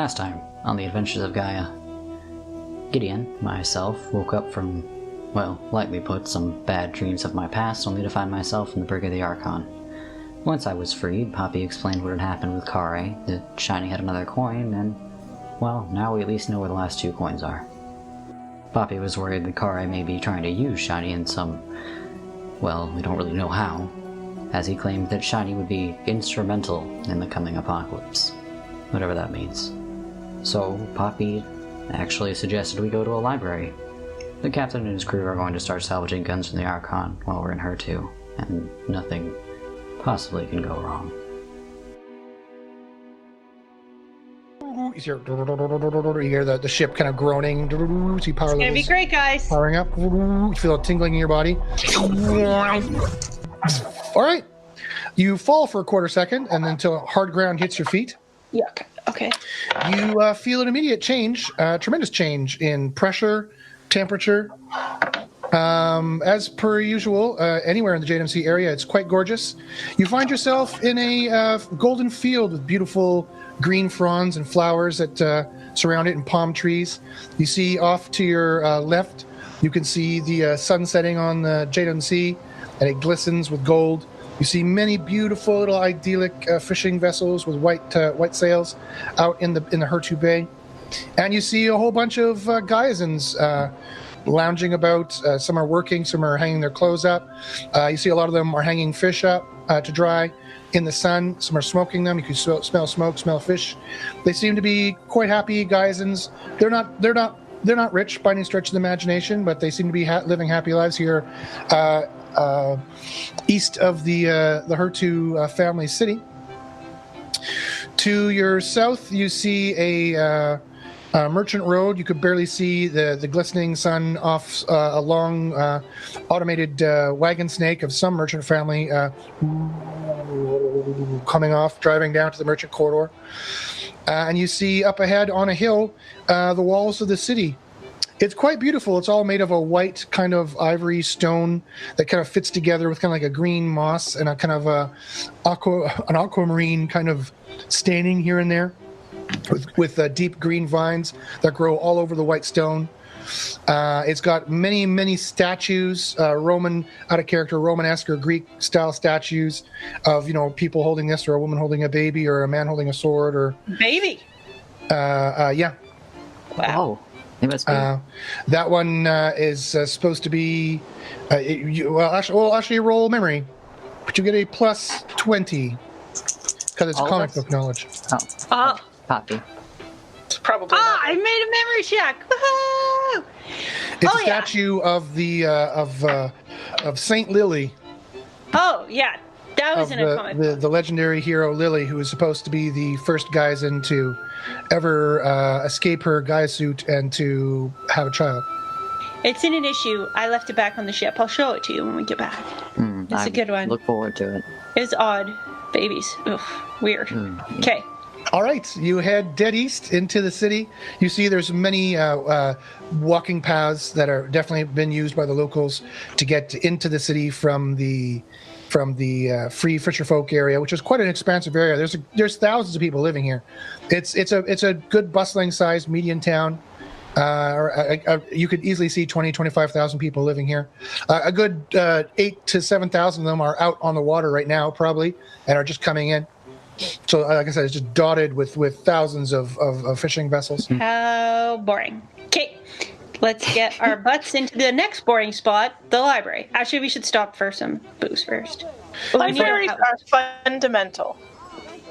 Last time, on the Adventures of Gaia, Gideon, myself, woke up from, well, lightly put, some bad dreams of my past, only to find myself in the Brig of the Archon. Once I was freed, Poppy explained what had happened with Kareh, that Shiny had another coin, and, well, now we at least know where the last 2 coins are. Poppy was worried that Kareh may be trying to use Shiny in some, well, we don't really know how, as he claimed that Shiny would be instrumental in the coming apocalypse, whatever that means. So, Poppy actually suggested we go to a library. The captain and his crew are going to start salvaging guns from the Archon while we're in her too, and nothing possibly can go wrong. You hear the ship kind of groaning. See power It's gonna be great, guys. Powering up. You feel it tingling in your body. All right. You fall for a quarter second, and then until hard ground hits your feet. Yuck. Okay. You feel an immediate change, tremendous change in pressure, temperature. As per usual, anywhere in the JMC area, it's quite gorgeous. You find yourself in a golden field with beautiful green fronds and flowers that surround it, and palm trees. You see off to your left, you can see the sun setting on the JMC, and it glistens with gold. You see many beautiful little idyllic fishing vessels with white sails out in the Hertu Bay, and you see a whole bunch of Gaiazans lounging about. Some are working, some are hanging their clothes up. You see a lot of them are hanging fish up to dry in the sun. Some are smoking them. You can smell smoke, smell fish. They seem to be quite happy Gaiazans. They're not rich by any stretch of the imagination, but they seem to be living happy lives here. East of the Hertu family city. To your south, you see a merchant road. You could barely see the glistening sun off a long automated wagon snake of some merchant family coming off, driving down to the merchant corridor. And you see up ahead on a hill the walls of the city. It's quite beautiful. It's all made of a white kind of ivory stone that kind of fits together with kind of like a green moss and a kind of an aquamarine kind of staining here and there, with deep green vines that grow all over the white stone. It's got many statues, Roman, out of character, Romanesque or Greek style statues of, people holding this, or a woman holding a baby, or a man holding a sword, or baby. Yeah. Wow. It must be. That one is supposed to be. Actually, roll memory, but you get a plus 20 because it's comic book knowledge. Oh. Poppy. It's probably. I made a memory check. Woohoo! It's a statue of the of Saint Lily. Oh yeah, that was in a comic book. The legendary hero Lily, who is supposed to be the first Gaiazan to ever escape her Gaia suit and to have a child. It's in an issue. I left it back on the ship. I'll show it to you when we get back. It's a good one. Look forward to it. It's odd. Babies. Ugh, weird. Okay. All right, you head dead east into the city. You see there's many walking paths that are definitely been used by the locals to get into the city from the free fisherfolk area, which is quite an expansive area. There's thousands of people living here. It's a good bustling sized median town. You could easily see 25,000 people living here. A good 8,000 to 7,000 of them are out on the water right now, probably, and are just coming in. So, like I said, it's just dotted with thousands of fishing vessels. How boring. Okay, let's get our butts into the next boring spot, the library. Actually, we should stop for some booze first. Libraries are fundamental.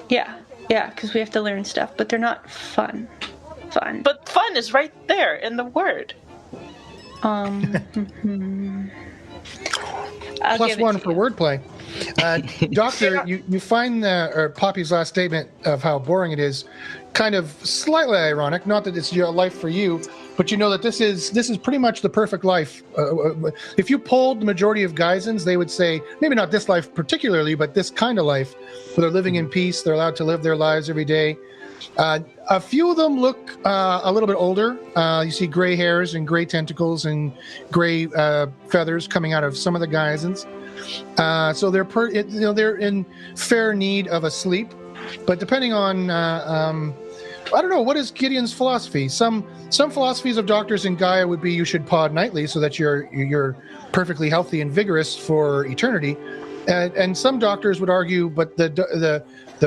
Yeah, because we have to learn stuff, but they're not fun. But fun is right there in the word. +1 for wordplay. Doctor, you find Poppy's last statement of how boring it is kind of slightly ironic. Not that it's your life for you, but you know that this is pretty much the perfect life. If you polled the majority of Gaiazans, they would say maybe not this life particularly, but this kind of life where they're living in peace. They're allowed to live their lives every day. A few of them look a little bit older. You see gray hairs and gray tentacles and gray feathers coming out of some of the Gaiazans. So they're in fair need of a sleep. But depending on I don't know. What is Gideon's philosophy? Some philosophies of doctors in Gaia would be you should pod nightly so that you're perfectly healthy and vigorous for eternity, and some doctors would argue, but the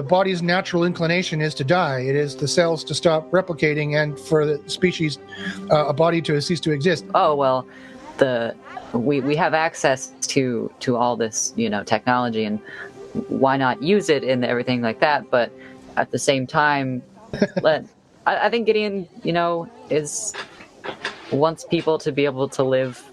body's natural inclination is to die. It is the cells to stop replicating and for the species, a body to cease to exist. Oh well, we have access to all this technology, and why not use it and everything like that? But at the same time, I think Gideon wants people to be able to live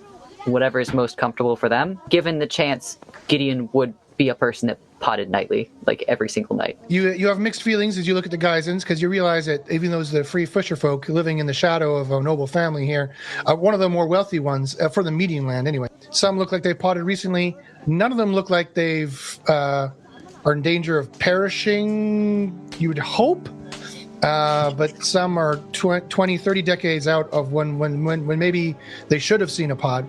whatever is most comfortable for them. Given the chance, Gideon would be a person that potted nightly, like every single night. You have mixed feelings as you look at the Geisens, because you realize that even those the free fisher folk living in the shadow of a noble family here, one of the more wealthy ones for the median land anyway. Some look like they've potted recently. None of them look like they've are in danger of perishing, you would hope. But some are 20, 30 decades out of when maybe they should have seen a pod.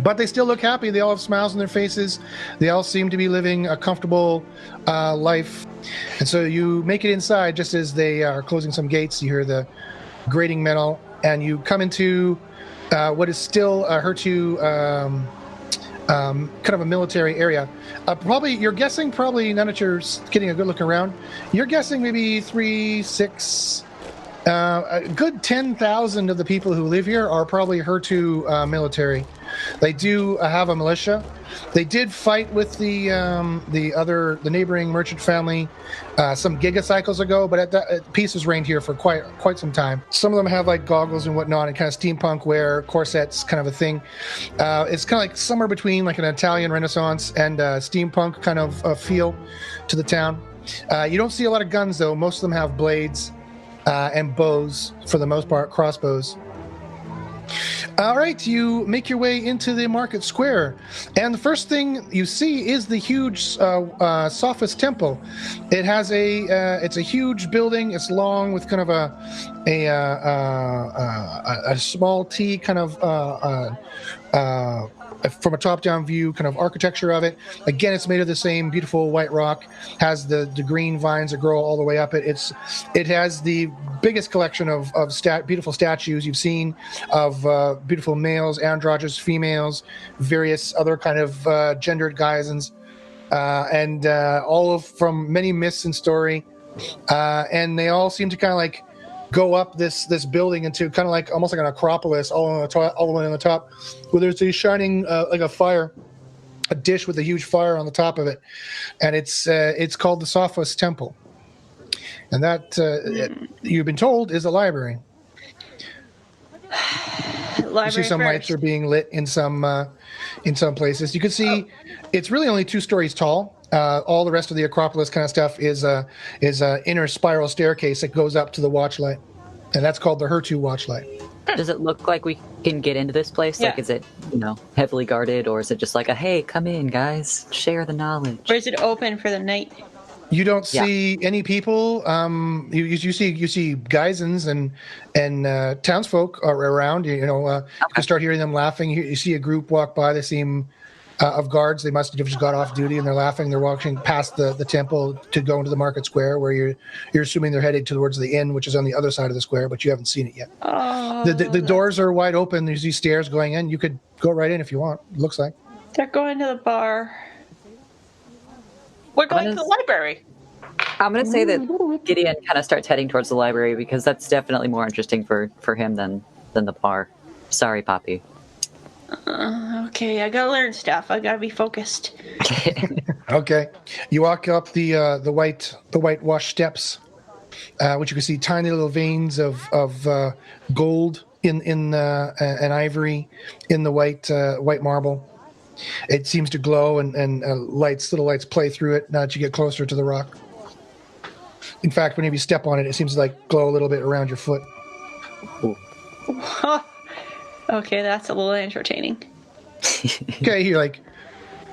But they still look happy. They all have smiles on their faces. They all seem to be living a comfortable life. And so you make it inside just as they are closing some gates. You hear the grating metal, and you come into what is still Hertu, kind of a military area. You're guessing, now that you're getting a good look around, you're guessing maybe 3, 6, a good 10,000 of the people who live here are probably Hertu military. They do have a militia. They did fight with the neighboring merchant family some gigacycles ago, but peace has reigned here for quite some time. Some of them have like goggles and whatnot, and kind of steampunk wear, corsets, kind of a thing. It's kind of like somewhere between like an Italian Renaissance and steampunk kind of feel to the town. You don't see a lot of guns though. Most of them have blades and bows, for the most part, crossbows. All right, you make your way into the market square, and the first thing you see is the huge Sophist Temple. It has it's a huge building. It's long with kind of a small T kind of from a top-down view, kind of architecture of it. Again, it's made of the same beautiful white rock. Has the green vines that grow all the way up it. It has the biggest collection of beautiful statues you've seen of beautiful males, androgynous females, various other kind of gendered Geisens, and all from many myths and story. And they all seem to kind of like go up this building into kind of like almost like an acropolis all the way on the top, where there's a shining like a dish with a huge fire on the top of it, and it's called the Sophist Temple, and that you've been told is a library. You see some lights are being lit in some places. You can see it's really only 2 stories tall. All the rest of the Acropolis kind of stuff is a inner spiral staircase that goes up to the watchlight, and that's called the Hertu watchlight. Does it look like we can get into this place? Yeah. Like, is it heavily guarded, or is it just like a hey, come in, guys, share the knowledge? Or is it open for the night? You don't see any people. You see Geisens and townsfolk are around. You can start hearing them laughing. You see a group walk by. They seem of guards. They must have just got off duty, and they're laughing. They're walking past the temple to go into the market square, where you're assuming they're headed towards the inn, which is on the other side of the square, but you haven't seen it yet. Oh, the doors are wide open. There's these stairs going in. You could go right in if you want. It looks like they're going to the bar. We're going to the library. I'm going to say that Gideon kind of starts heading towards the library, because that's definitely more interesting for him than the bar. Sorry, Poppy. Okay, I gotta learn stuff. I gotta be focused. Okay, you walk up the whitewashed steps, which you can see tiny little veins of gold in and ivory in the white marble. It seems to glow, and little lights play through it now that you get closer to the rock. In fact, whenever you step on it, it seems to like glow a little bit around your foot. Okay, that's a little entertaining. Okay,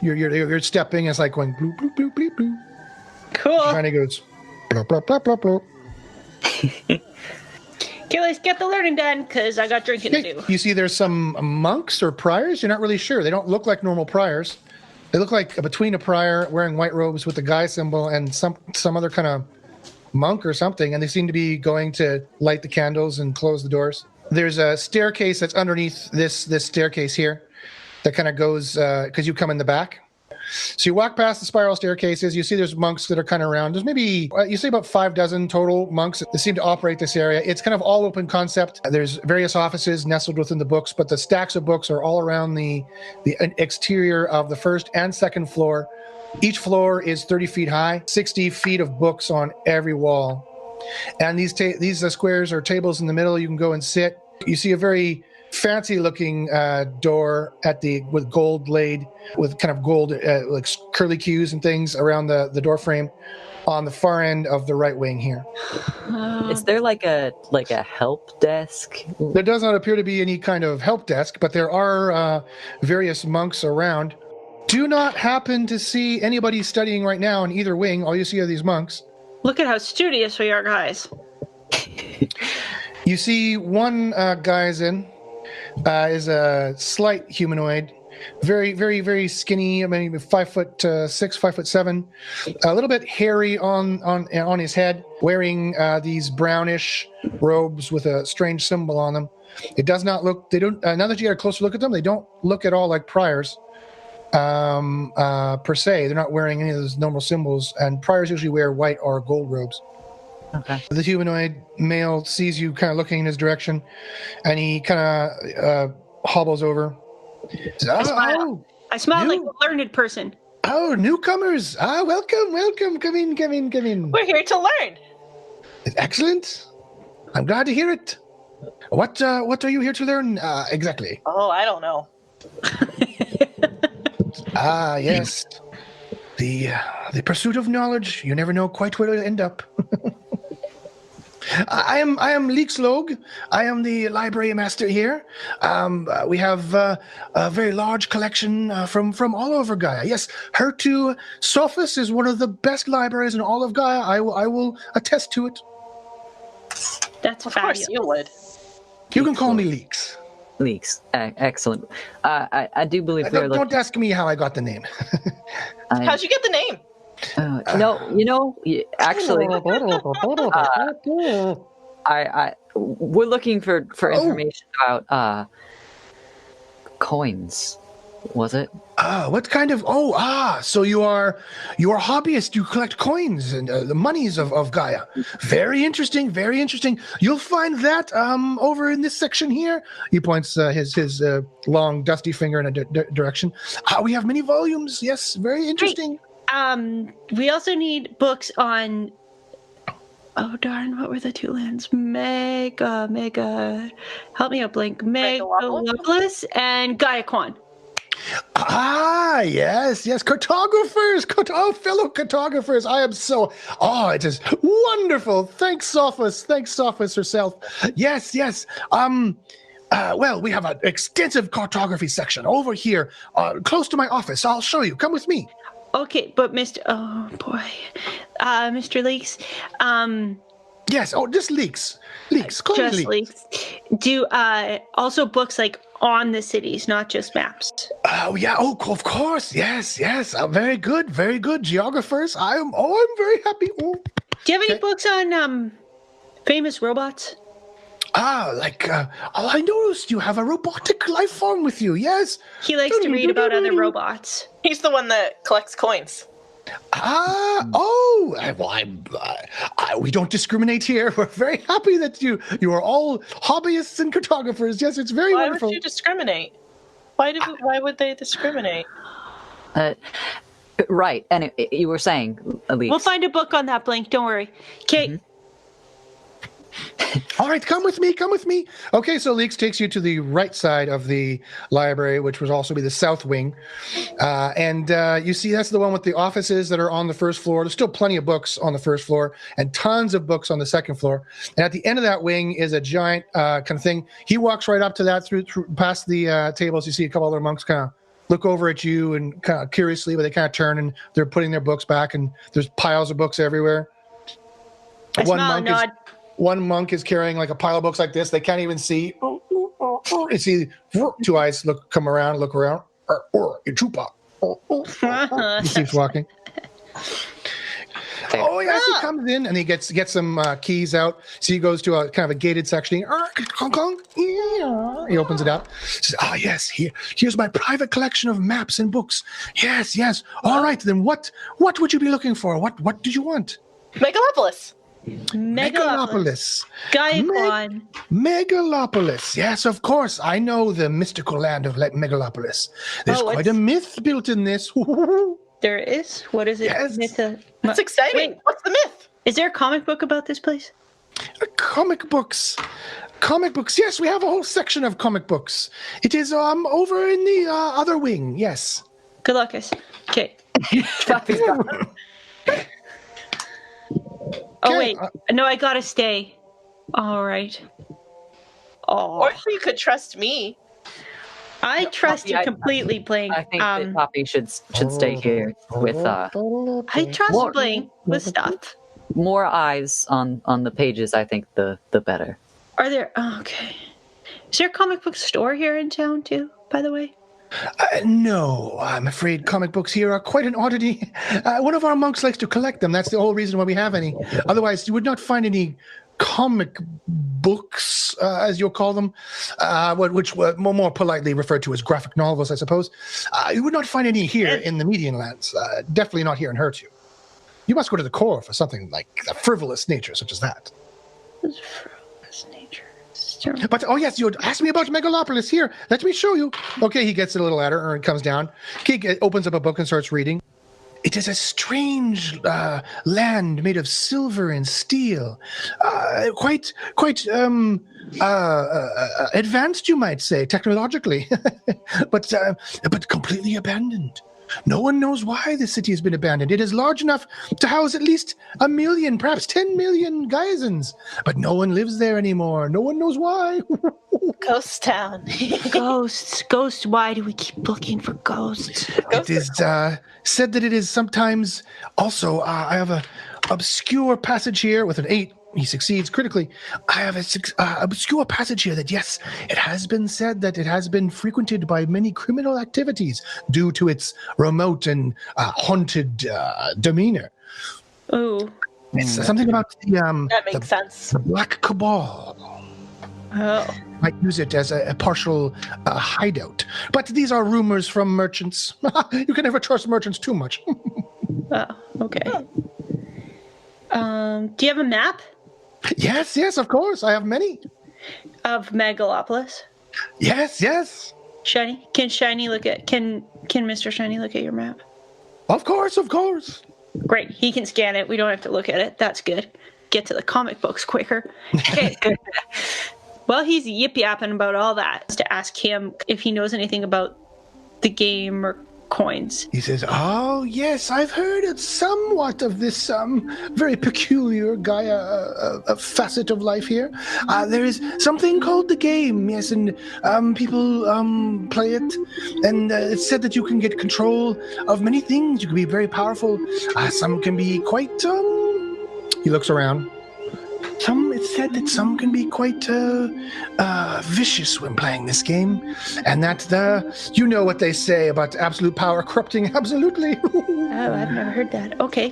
you're stepping. It's like going bloop bloop bloop bloop bloop. Cool. Shiny goes blop blop blop blop blop. Okay, let's get the learning done, because I got drinking to do. You see, there's some monks or priors. You're not really sure. They don't look like normal priors. They look like between a prior wearing white robes with the Gaia symbol and some other kind of monk or something, and they seem to be going to light the candles and close the doors. There's a staircase that's underneath this staircase here that kind of goes, because you come in the back. So you walk past the spiral staircases, you see there's monks that are kind of around. There's maybe, you see about 5 dozen total monks that seem to operate this area. It's kind of all open concept. There's various offices nestled within the books, but the stacks of books are all around the exterior of the first and second floor. Each floor is 30 feet high, 60 feet of books on every wall. And these squares are tables in the middle. You can go and sit. You see a very fancy-looking door with gold laid, with kind of gold like curly cues and things around the door frame on the far end of the right wing here. Is there like a help desk? There does not appear to be any kind of help desk, but there are various monks around. Do not happen to see anybody studying right now in either wing. All you see are these monks. Look at how studious we are, guys. You see one guy's in. Is a slight humanoid, very, very, very skinny. I mean, 5'6", 5'7", a little bit hairy on his head, wearing these brownish robes with a strange symbol on them. It does not look. They don't. Now that you get a closer look at them, they don't look at all like priors, per se. They're not wearing any of those normal symbols, and priors usually wear white or gold robes. Okay. The humanoid male sees you kind of looking in his direction, and he kind of hobbles over. Says, I smile like a learned person. Oh, newcomers! Welcome! Come in. We're here to learn. Excellent. I'm glad to hear it. What are you here to learn exactly? Oh, I don't know. Yes. The pursuit of knowledge. You never know quite where it'll end up. I am Leeks Log. I am the library master here. We have a very large collection from all over Gaia. Yes, Hertu Sophis is one of the best libraries in all of Gaia. I will attest to it. That's Of fabulous. course you would. You can call me Leeks. Leaks. Excellent. I do believe Don't ask me how I got the name. How'd you get the name? Actually, we're looking for information about coins. Was it? What kind of? So you are hobbyist. You collect coins and the monies of Gaia. Very interesting. Very interesting. You'll find that over in this section here. He points his long dusty finger in a direction. We have many volumes. Yes, very interesting. We also need books on. Oh darn! What were the two lands? Mega. Help me out, Blynk. Megalopolis and Gaiaquan. Yes, cartographers, fellow cartographers. I am so, it is wonderful. Thanks, Sophis herself. Yes. Well, we have an extensive cartography section over here, close to my office. I'll show you. Come with me. Okay, but Mr. Leeks. Yes. Just Leeks. Call me Just Leeks. Do also books like on the cities, not just maps. Oh yeah. Oh, of course. Yes. Very good. Geographers. I'm very happy. Oh. Do you have any books on famous robots? I noticed you have a robotic life form with you. Yes. He likes to read about other robots. He's the one that collects coins. We don't discriminate here. We're very happy that you are all hobbyists and cartographers. Yes, it's very wonderful. Why would you discriminate? Why would they discriminate? Right, and you were saying, Elise. We'll find a book on that, Blynk. Don't worry. Kate. Mm-hmm. All right, come with me. Okay, so Leeks takes you to the right side of the library, which would also be the south wing. And you see that's the one with the offices that are on the first floor. There's still plenty of books on the first floor and tons of books on the second floor. And at the end of that wing is a giant kind of thing. He walks right up to that through past the tables. You see a couple other monks kind of look over at you and kind of curiously, but they kind of turn and they're putting their books back, and there's piles of books everywhere. One monk is carrying like a pile of books like this. They can't even see. You see two eyes look around. Chupa. He keeps walking. Oh yes, comes in and he gets some keys out. So he goes to a kind of a gated section. He opens it up. Says, yes, here's my private collection of maps and books. Yes. All right, then what would you be looking for? What do you want? Megalopolis. Gaia-Quan. Megalopolis. Yes, of course. I know the mystical land of Megalopolis. There's quite a myth built in this. There is? What is it? Yes. That's exciting. Wait. What's the myth? Is there a comic book about this place? Comic books. Yes, we have a whole section of comic books. It is over in the other wing. Yes. Good luck, guys. Okay. Oh, wait. No, I gotta stay. All right. Oh. Or you could trust me. I trust you completely, Blynk. I think that Poppy should stay here with I trust Blynk with stuff. more eyes on the pages. I think the better. Are there? Oh, okay. Is there a comic book store here in town too? By the way. No, I'm afraid comic books here are quite an oddity. One of our monks likes to collect them. That's the whole reason why we have any. Otherwise, you would not find any comic books, as you'll call them, which were more politely referred to as graphic novels, I suppose. You would not find any here in the Median Lands. Definitely not here in Hertu. You must go to the core for something like a frivolous nature such as that. Frivolous nature. But, oh yes, you asked me about Megalopolis. Here, let me show you. Okay, he gets a little ladder and comes down. He opens up a book and starts reading. It is a strange land made of silver and steel. Quite advanced, you might say, technologically. but completely abandoned. No one knows why the city has been abandoned. It is large enough to house at least 1 million, perhaps 10 million Gaizans. But no one lives there anymore. No one knows why. Ghost town. Ghosts. Why do we keep looking for ghosts? It is said that it is sometimes also, I have an obscure passage here with an 8. He succeeds critically. I have an obscure passage here that, yes, it has been said that it has been frequented by many criminal activities due to its remote and haunted demeanor. Oh. It's something about that makes sense. The Black Cabal. Oh. Might use it as a partial hideout. But these are rumors from merchants. You can never trust merchants too much. Oh, okay. Do you have a map? Yes, of course. I have many. Of Megalopolis? Yes. Shiny? Can Mr. Shiny look at your map? Of course. Great. He can scan it. We don't have to look at it. That's good. Get to the comic books quicker. Okay. Well, he's yip-yapping about all that. To ask him if he knows anything about the game or coins. He says, oh, yes, I've heard somewhat of this very peculiar Gaia facet of life here. There is something called the game, yes, and people play it. And it's said that you can get control of many things. You can be very powerful. Some can be quite... He looks around. It's said that some can be quite vicious when playing this game, and that you know what they say about absolute power corrupting absolutely. Oh, I've never heard that. Okay,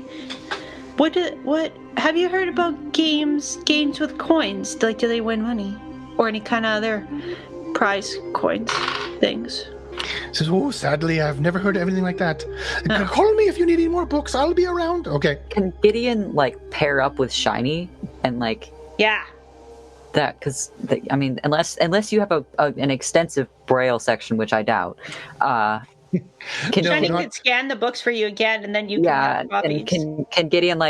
what have you heard about games with coins? Like, do they win money or any kind of other prize coins things? He says, oh, sadly, I've never heard of anything like that. Call me if you need any more books. I'll be around. Okay. Can Gideon pair up with Shiny and Yeah. that? Because I mean, unless you have an extensive braille section, which I doubt. Shiny can scan the books for you again, and then you can have copies. And can Gideon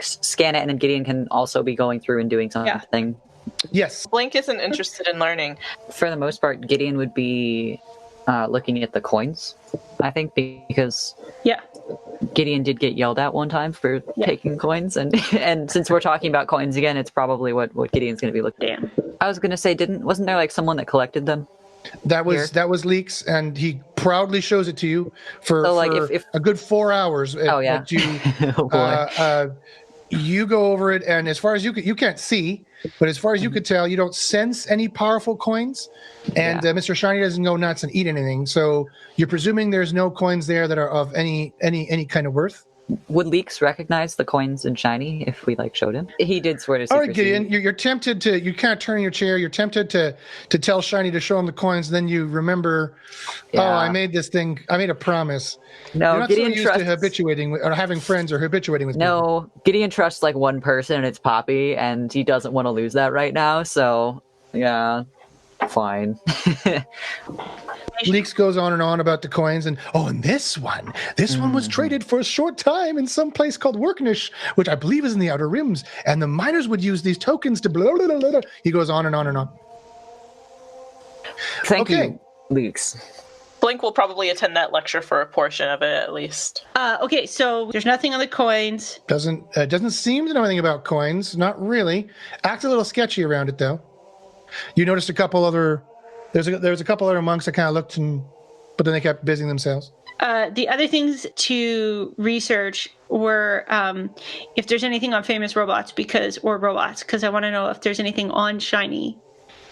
scan it, and then Gideon can also be going through and doing something. Yeah. Yes. Blynk isn't interested in learning. For the most part, Gideon would be looking at the coins, I think, because Gideon did get yelled at one time for taking coins, and since we're talking about coins again, it's probably what Gideon's going to be looking at. Damn. I was going to say, wasn't there someone that collected them? That was Leaks, and he proudly shows it to you for if a good 4 hours. You go over it, and as far as you can't see, but as far as you could tell, you don't sense any powerful coins, and Mr. Shiny doesn't go nuts and eat anything. So you're presuming there's no coins there that are of any kind of worth. Would Leeks recognize the coins in Shiny if we showed him? He did swear to secrecy. All right, Gideon, you're tempted to, you kind of turn in your chair. You're tempted to tell Shiny to show him the coins. Then you remember, I made this thing. I made a promise. No, you're not Gideon so used to habituating or having friends or habituating with people. No, Gideon trusts one person, and it's Poppy, and he doesn't want to lose that right now. So, yeah, fine. Leaks goes on and on about the coins, and this one was traded for a short time in some place called Worknish, which I believe is in the Outer Rims, and the miners would use these tokens to blah, blah, blah, blah. He goes on and on and on. Thank you, Leaks. Blynk will probably attend that lecture for a portion of it, at least. Okay, so there's nothing on the coins. Doesn't seem to know anything about coins, not really. Acts a little sketchy around it, though. You noticed a couple other... There's a couple other monks that kind of looked, but then they kept busying themselves. The other things to research were if there's anything on famous robots, because I want to know if there's anything on Shiny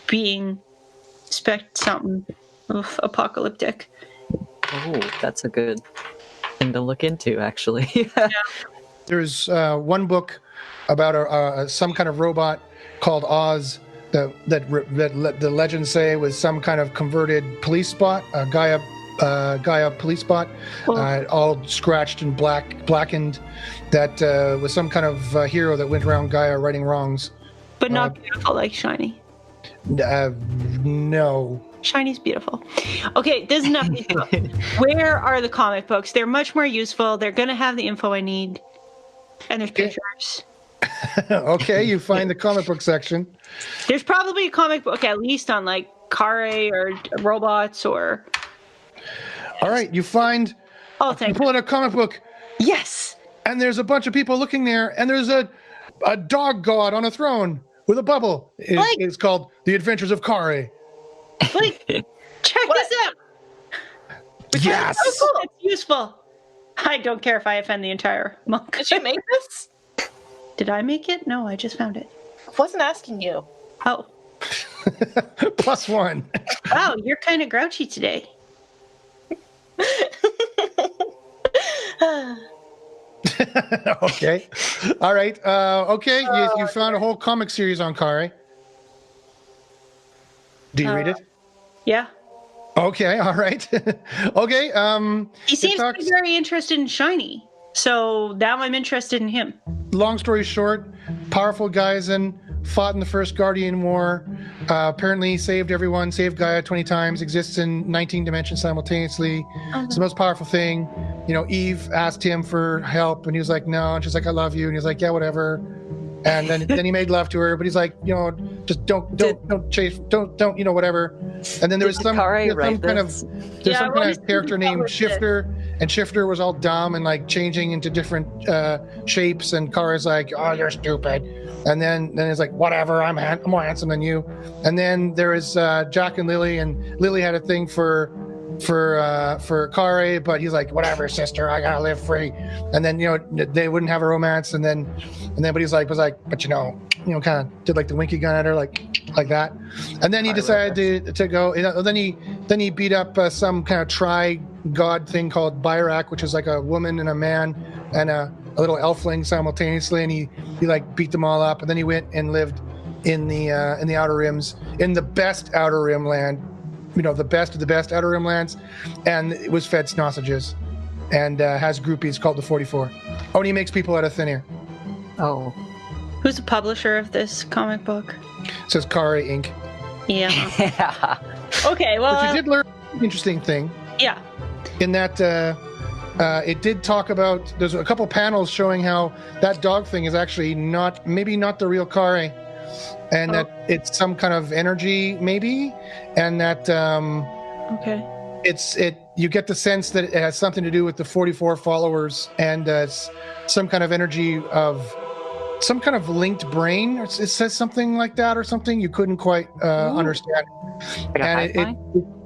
being something apocalyptic. Oh, that's a good thing to look into, actually. Yeah. There's one book about some kind of robot called Oz. That the legends say was some kind of converted police spot, Gaia police spot, all scratched and blackened. That was some kind of hero that went around Gaia righting wrongs. But not beautiful like Shiny. No. Shiny's beautiful. Okay, this is enough. Where are the comic books? They're much more useful. They're going to have the info I need. And there's pictures. Okay, you find the comic book section. There's probably a comic book at least on Kareh or robots or... All right, you find... you pull out a comic book. Yes! And there's a bunch of people looking there, and there's a dog god on a throne with a bubble. It's called The Adventures of Kareh. Check this out! Yes! Oh, cool. It's useful. I don't care if I offend the entire monk. Did you make this? Did I make it? No, I just found it. I wasn't asking you. Oh. +1. Wow, you're kind of grouchy today. Okay. All right. Okay, you found a whole comic series on Kareh. Do you read it? Yeah. Okay, all right. Okay. He seems to be very interested in Shiny. So now I'm interested in him. Long story short, powerful Gaizen fought in the first Guardian War, apparently saved everyone, saved Gaia 20 times, exists in 19 dimensions simultaneously. It's the most powerful thing. Eve asked him for help, and he was like, no. And she's like, I love you. And he's like, yeah, whatever. And then he made love to her, but he's like, just don't chase, don't, whatever. And then there was some kind of character named Shifter, and Shifter was all dumb and changing into different shapes. And Kareh's like, oh, you're stupid. And then it's like, whatever, I'm more handsome than you. And then there is Jack and Lily, and Lily had a thing for Kareh, but he's like, whatever, sister, I gotta live free. And then they wouldn't have a romance, and then but he's like, but kind of did the winky gun at her like that. And then he decided to go. Then he beat up some kind of tri-god thing called Byrak, which is like a woman and a man and a little elfling simultaneously, and he beat them all up. And then he went and lived in the Outer Rims, in the best Outer Rim land. The best of the best Outer Rim lands, and it was fed sausages, and has groupies called the 44. Oh, and he makes people out of thin air. Oh. Who's the publisher of this comic book? It says Kareh Inc. Yeah. Okay, well... But you did learn an interesting thing. Yeah. In that it did talk about... There's a couple panels showing how that dog thing is actually maybe not the real Kareh. And that it's some kind of energy, maybe, and that you get the sense that it has something to do with the 44 followers, and it's some kind of energy of some kind of linked brain. It says something like that, or something you couldn't quite understand. And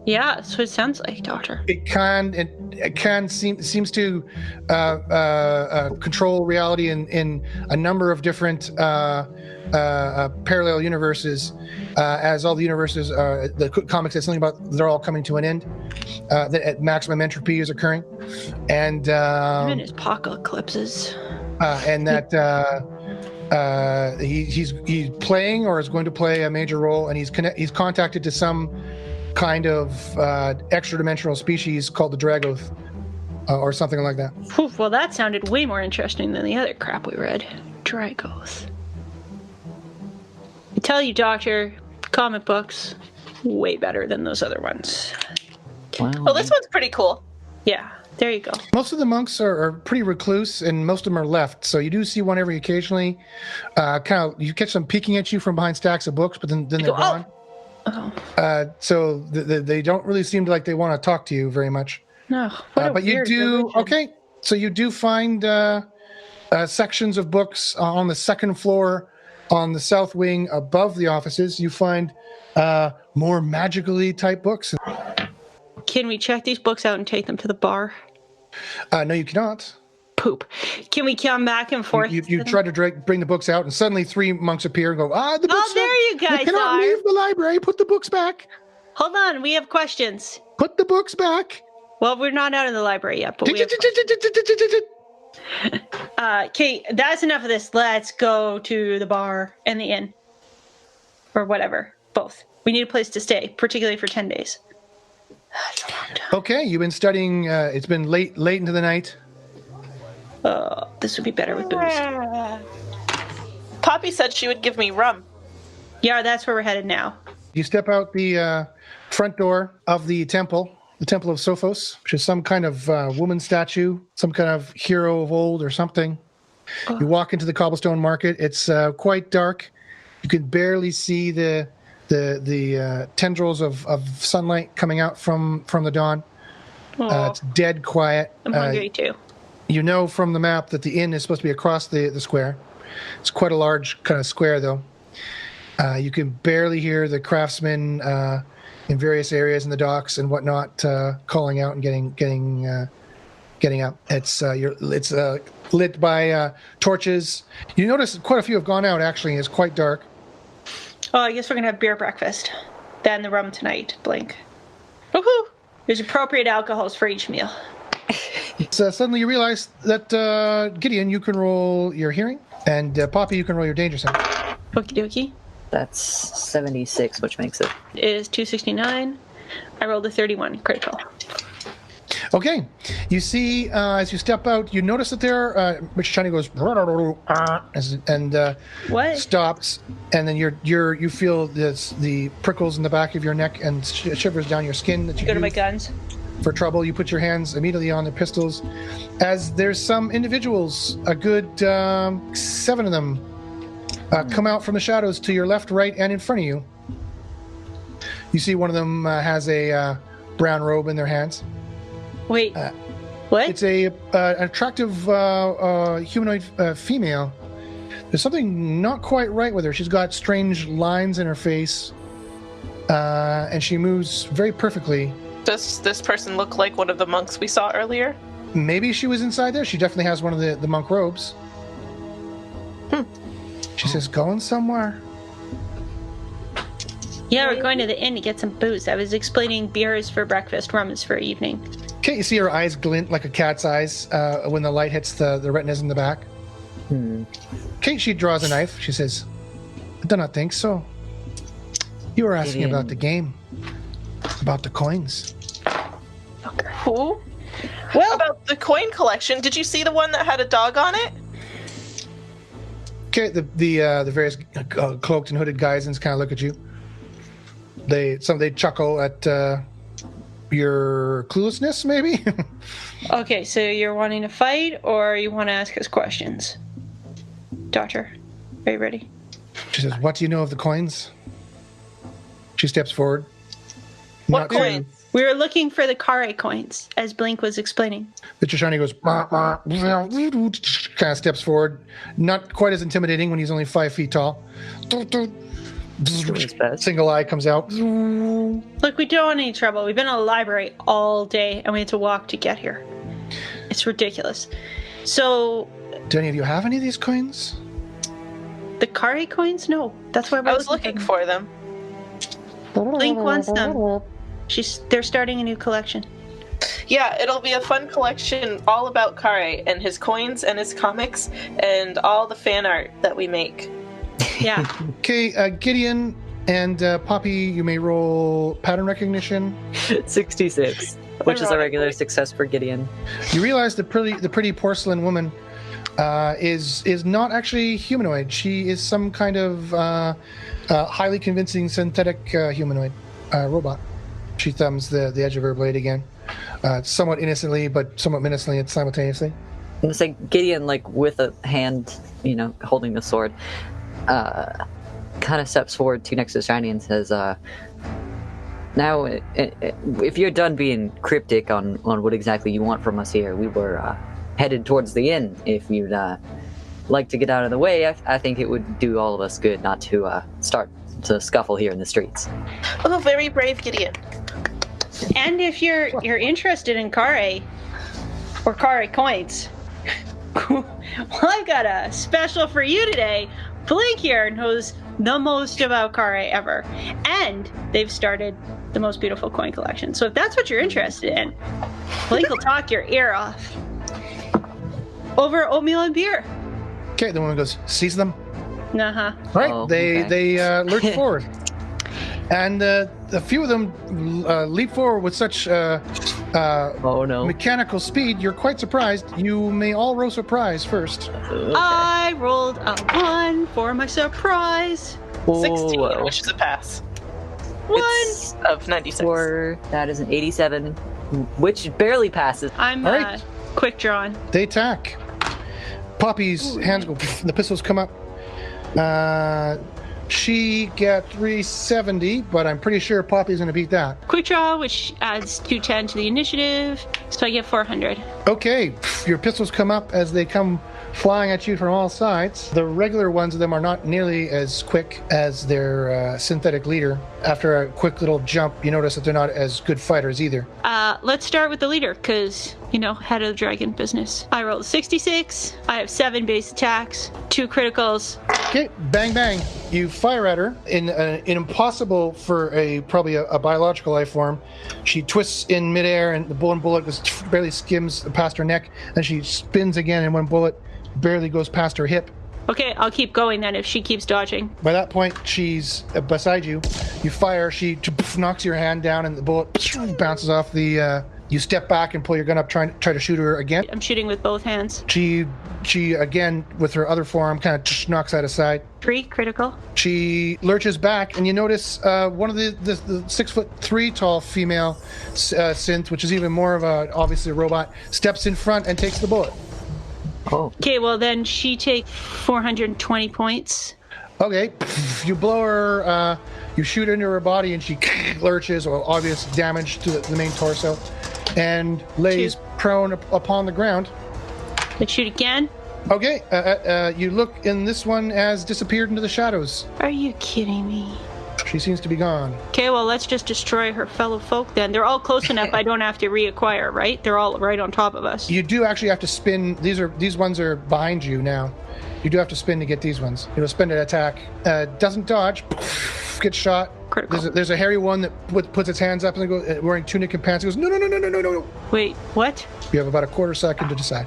Yeah, that's what it sounds like, Doctor. It seems to control reality in a number of different parallel universes. As all the universes, the comic says something about they're all coming to an end. That maximum entropy is occurring, and Even his apocalypses. and that he's playing or is going to play a major role, and he's contacted to some kind of extra-dimensional species called the Dragoth, or something like that. Whew, well, that sounded way more interesting than the other crap we read. Dragoth. I tell you, Doctor, comic books, way better than those other ones. Well, this one's pretty cool. Yeah, there you go. Most of the monks are pretty recluse, and most of them are left. So you do see one every occasionally. You catch them peeking at you from behind stacks of books, but then they're gone. Oh. So they don't really seem like they want to talk to you very much. No, what a but you weird do religion. okay. So you do find sections of books on the second floor, on the south wing above the offices. You find more magically type books. Can we check these books out and take them to the bar? No, you cannot. Poop. Can we come back and forth? You try to bring the books out, and suddenly 3 monks appear and go, the books. Oh, there you guys You cannot are. leave the library. Put the books back. Hold on, we have questions. Put the books back. Well, we're not out of the library yet, but we have Okay, that's enough of this. Let's go to the bar and the inn. Or whatever. Both. We need a place to stay, particularly for 10 days. That's a long time. Okay, you've been studying. It's been late into the night. This would be better with booze. Poppy said she would give me rum. Yeah, that's where we're headed now. You step out the front door of the temple of Sophos, which is some kind of woman statue, some kind of hero of old or something. You walk into the cobblestone market. It's quite dark. You can barely see the tendrils of sunlight coming out from the dawn. It's dead quiet. I'm hungry too. You know from the map that the inn is supposed to be across the square. It's quite a large kind of square, though. You can barely hear the craftsmen in various areas in the docks and whatnot calling out and getting up. It's lit by torches. You notice quite a few have gone out. Actually, it's quite dark. Oh, I guess we're gonna have beer breakfast. Then the rum tonight, Blynk. Woohoo! There's appropriate alcohols for each meal. So suddenly you realize that Gideon, you can roll your hearing, and Poppy, you can roll your danger sense. Okie dokie. That's 76, which makes it. It is 269. I rolled a 31 critical. Okay, you see as you step out, you notice that there, Mr. Shiny goes and What? stops, and then you feel the prickles in the back of your neck and shivers down your skin that you Go to use my guns. for trouble. You put your hands immediately on the pistols, as there's some individuals, a good 7 of them, come out from the shadows to your left, right, and in front of you. You see one of them has a brown robe in their hands. Wait. What? It's an attractive humanoid female. There's something not quite right with her. She's got strange lines in her face, and she moves very perfectly. Does this person look like one of the monks we saw earlier? Maybe she was inside there. She definitely has one of the monk robes. She says, going somewhere. Yeah, we're going to the inn to get some booze. I was explaining beer is for breakfast, rum is for evening. Okay, you see her eyes glint like a cat's eyes when the light hits the retinas in the back. Okay, she draws a knife. She says, I do not think so. You were asking Gideon. about the game. About the coins. Who? Well, About the coin collection, did you see the one that had a dog on it? Okay, the various cloaked and hooded guys kind of look at you. They chuckle at your cluelessness, maybe. okay, so you're wanting to fight or you want to ask us questions? Doctor, are you ready? She says, what do you know of the coins? She steps forward. What Not coins? We were looking for the Kareh coins, as Blynk was explaining. Mr. Shiny goes, kind of steps forward. Not quite as intimidating when he's only 5 feet tall. Doing his best. Single eye comes out. Look, we don't want any trouble. We've been in a library all day, and we had to walk to get here. It's ridiculous. So... Do any of you have any of these coins? The Kareh coins? No. That's why I was looking for them. Blynk wants them. They're starting a new collection. Yeah, it'll be a fun collection all about Kareh and his coins and his comics and all the fan art that we make. Yeah. Okay, Gideon and Poppy, you may roll pattern recognition. 66, which is a regular success for Gideon. You realize the pretty porcelain woman is not actually humanoid. She is some kind of highly convincing synthetic humanoid robot. She thumbs the edge of her blade again, somewhat innocently, but somewhat menacingly simultaneously. And it's like Gideon, like with a hand, holding the sword, kind of steps forward to next to Shiny and says, "Now, if you're done being cryptic on what exactly you want from us here, we were headed towards the inn. If you'd like to get out of the way, I think it would do all of us good not to start to scuffle here in the streets." Oh, very brave Gideon. And if you're interested in Kareh, or Kareh coins, well, I've got a special for you today. Blynk here knows the most about Kareh ever. And they've started the most beautiful coin collection. So if that's what you're interested in, Blynk will talk your ear off. Over oatmeal and beer. Okay, the woman goes, seize them. Uh-huh. All right, Oh, they okay. lurch forward. And a few of them leap forward with such Oh no. mechanical speed, you're quite surprised. You may all roll surprise first. Okay. I rolled a 1 for my surprise. 16, Whoa. which is a pass. 1. It's of 96. That is an 87, which barely passes. I'm All right. quick drawn. They attack. Poppy's hands go, the pistols come up. She got 370, but I'm pretty sure Poppy's going to beat that. Quick draw, which adds 210 to the initiative, so I get 400. Okay, your pistols come up as they come flying at you from all sides. The regular ones of them are not nearly as quick as their synthetic leader. After a quick little jump, you notice that they're not as good fighters either. Let's start with the leader, because, head of the dragon business. I rolled 66. I have 7 base attacks, 2 criticals. Okay, bang, bang. You fire at her in impossible for probably a biological life form. She twists in midair, and the bullet just barely skims past her neck, and she spins again, and one bullet barely goes past her hip. Okay, I'll keep going then if she keeps dodging. By that point, she's beside you. You fire, she knocks your hand down, and the bullet bounces off the... You step back and pull your gun up, try to shoot her again. I'm shooting with both hands. She again, with her other forearm, kind of knocks that aside. 3 critical. She lurches back, and you notice one of the 6'3" tall female synth, which is even more of obviously a robot, steps in front and takes the bullet. Oh. Okay, well then she takes 420 points. Okay, you blow her, you shoot into her body, and she lurches, or obvious damage to the main torso, and lays prone upon the ground. Let's shoot again. Okay, you look, and this one has disappeared into the shadows. Are you kidding me? She seems to be gone. Okay, well let's just destroy her fellow folk then. They're all close enough I don't have to reacquire, right? They're all right on top of us. You do actually have to spin. These ones are behind you now. You do have to spin to get these ones. Spin an attack. Doesn't dodge. Gets shot. Critical. There's a hairy one that puts its hands up and goes, wearing tunic and pants. It goes, no. Wait, what? You have about a quarter second to decide.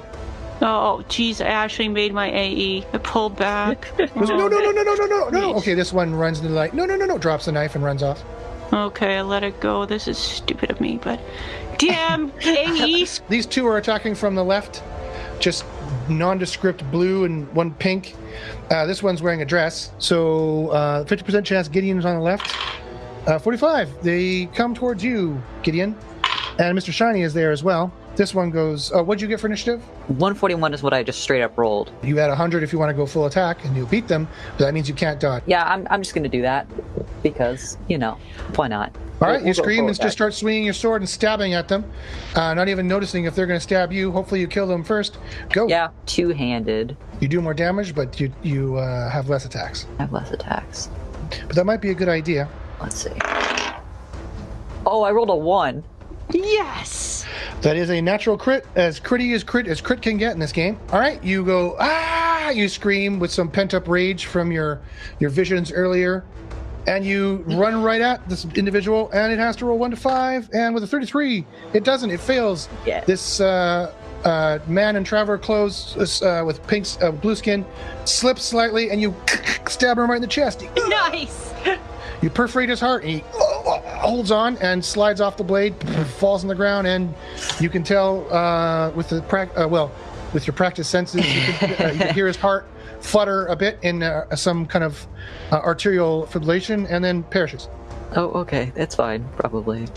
Oh, geez, I actually made my AE. I pulled back. It goes, no. Okay, this one runs into the light. No. Drops the knife and runs off. Okay, I let it go. This is stupid of me, but... Damn, AE! These two are attacking from the left. Just nondescript blue and one pink. This one's wearing a dress. So 50% chance Gideon's on the left. 45. They come towards you, Gideon. And Mr. Shiny is there as well. This one goes, what'd you get for initiative? 141 is what I just straight up rolled. You add 100 if you want to go full attack, and you'll beat them, but that means you can't dodge. Yeah, I'm just going to do that because, why not? All right, We'll you go scream full and just attack. start swinging your sword and stabbing at them, not even noticing if they're going to stab you. Hopefully you kill them first. Go. Yeah, two-handed. You do more damage, but you have less attacks. I have less attacks. but that might be a good idea. Let's see. Oh, I rolled a 1. Yes. That is a natural crit, as critty as crit can get in this game. All right, you go, you scream with some pent-up rage from your visions earlier, and you run right at this individual, and it has to roll 1 to 5, and with a 33, it doesn't, it fails. Yeah. This man in traveler clothes with blue skin slips slightly, and you stab him right in the chest. Nice. You perforate his heart, and he holds on and slides off the blade, falls on the ground, and you can tell with your practiced senses, you can hear his heart flutter a bit in some kind of arterial fibrillation, and then perishes. Oh, okay. That's fine, probably.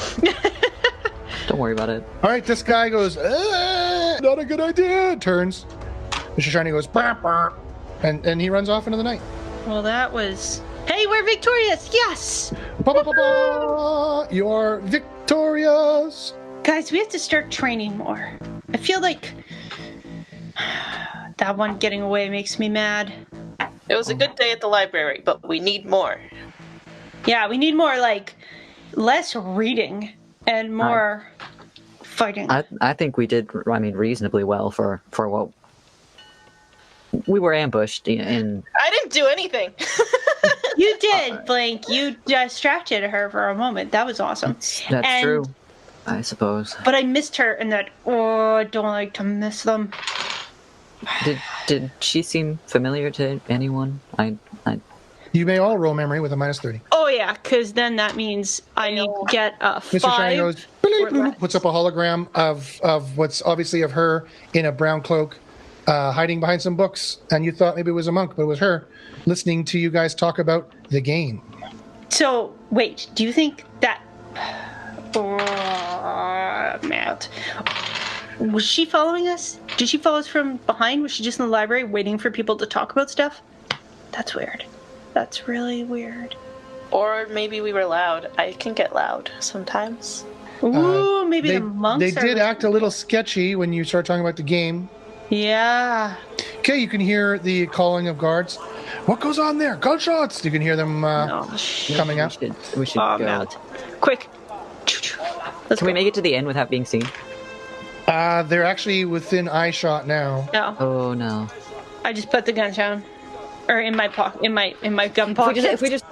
Don't worry about it. All right, this guy goes, not a good idea, turns. Mr. Shiny goes, bah, bah, and he runs off into the night. Well, that was... Hey, we're victorious! Yes! Ba, ba, ba, ba. You're victorious! Guys, we have to start training more. I feel like that one getting away makes me mad. It was a good day at the library, but we need more. Yeah, we need more, like, less reading and more fighting. I think we did, reasonably well for what... We were ambushed in... I didn't do anything. You did, Blynk. You distracted her for a moment. That was awesome. That's true, I suppose. But I missed her in that, I don't like to miss them. Did she seem familiar to anyone? You may all roll memory with a minus 30. Oh, yeah, because then that means I need to get a 5. Mr. Shiny goes, bleep, bleep, puts up a hologram of what's obviously of her in a brown cloak, hiding behind some books, and you thought maybe it was a monk, but it was her, listening to you guys talk about the game. So, wait, do you think that... Matt. Was she following us? Did she follow us from behind? Was she just in the library waiting for people to talk about stuff? That's weird. That's really weird. Or maybe we were loud. I can get loud sometimes. Ooh, maybe the monks They did act a little sketchy when you start talking about the game. Yeah. Okay, you can hear the calling of guards. What goes on there? Gunshots! You can hear them coming out. We should go. Matt. Quick. Can we make it to the end without being seen? They're actually within eye shot now. No. Oh no. I just put the gun down. Or in my pocket, in my gun pocket. If we just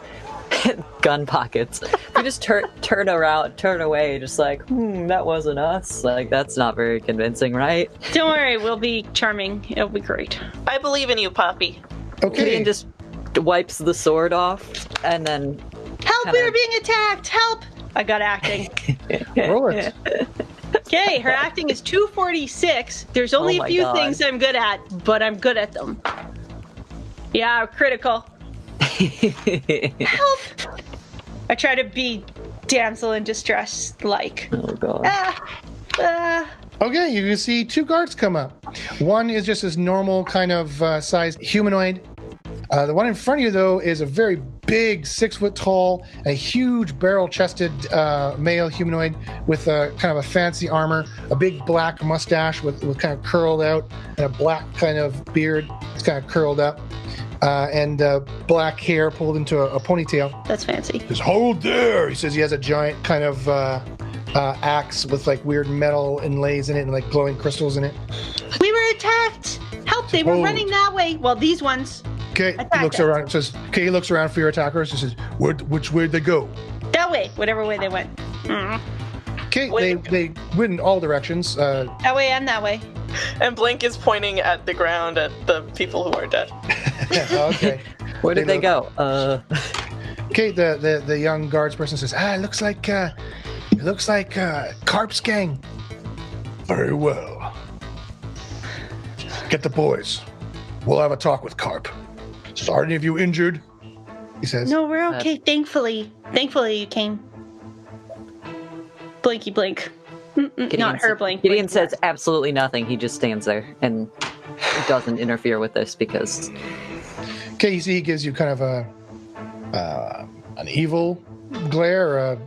gun pockets. If we just turn away, just like, that wasn't us. Like, that's not very convincing, right? Don't worry, we'll be charming. It'll be great. I believe in you, Poppy. Okay. Gideon just wipes the sword off, and then... Help, we were being attacked! Help! I got acting. Roll it. Okay, her acting is 246. There's only a few things I'm good at, but I'm good at them. Yeah, critical. Help! I try to be damsel in distress like. Oh god. Okay, you can see 2 guards come up. One is just this normal kind of sized humanoid. The one in front of you, though, is a very big, 6 foot tall, a huge barrel-chested male humanoid with a kind of a fancy armor, a big black mustache with kind of curled out, and a black kind of beard. It's kind of curled up. And black hair pulled into a ponytail. That's fancy. He says, "Hold there!" He says he has a giant kind of axe with like weird metal inlays in it and like glowing crystals in it. We were attacked! Help, they were running that way. Well, these ones. Okay, he looks around. Says, "Okay," he looks around for your attackers. He says, "Which way did they go?" That way, whatever way they went. Okay, they went in all directions. That way and that way. And Blynk is pointing at the ground at the people who are dead. Okay. Where did they go? Okay, the young guards person says, it looks like Carp's gang. Very well. Get the boys. We'll have a talk with Karp. Are any of you injured? He says. No, we're okay. Thankfully you came. Blinky blink. Not her blink. Gideon says absolutely nothing. He just stands there and doesn't interfere with this because... Okay, you see he gives you kind of an evil glare, or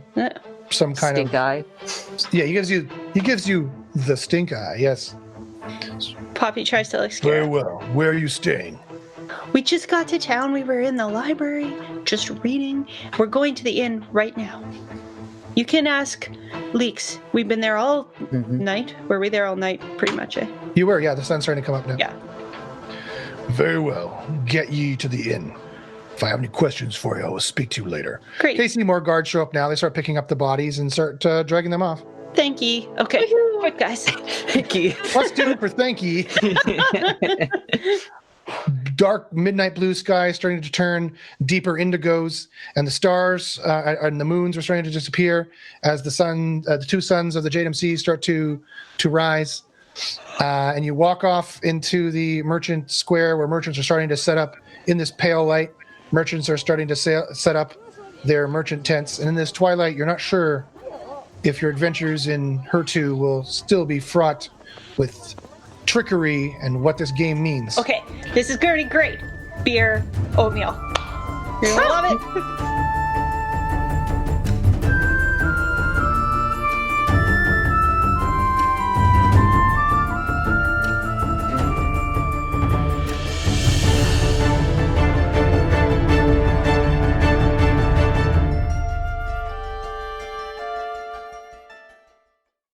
some kind stink eye. Yeah, he gives you the stink eye. Yes. Poppy tries to like scare. Very well. Where are you staying? We just got to town. We were in the library, just reading. We're going to the inn right now. You can ask Leeks. We've been there all night. Were we there all night? Pretty much, eh? You were, yeah. The sun's starting to come up now. Yeah. Very well. Get ye to the inn. If I have any questions for you, I will speak to you later. Great. Okay, see more guards show up now. They start picking up the bodies and start dragging them off. Thank you. Okay. Quick, guys. Thank you. Let's do it for thank ye. Dark midnight blue sky starting to turn deeper indigos, and the stars and the moons are starting to disappear as the two suns of the JMC start to rise. And you walk off into the merchant square where merchants are starting to set up in this pale light. Merchants are starting to set up their merchant tents, and in this twilight, you're not sure if your adventures in Hertu will still be fraught with trickery and what this game means. Okay, this is gonna be great. Beer, oatmeal. You're gonna love it.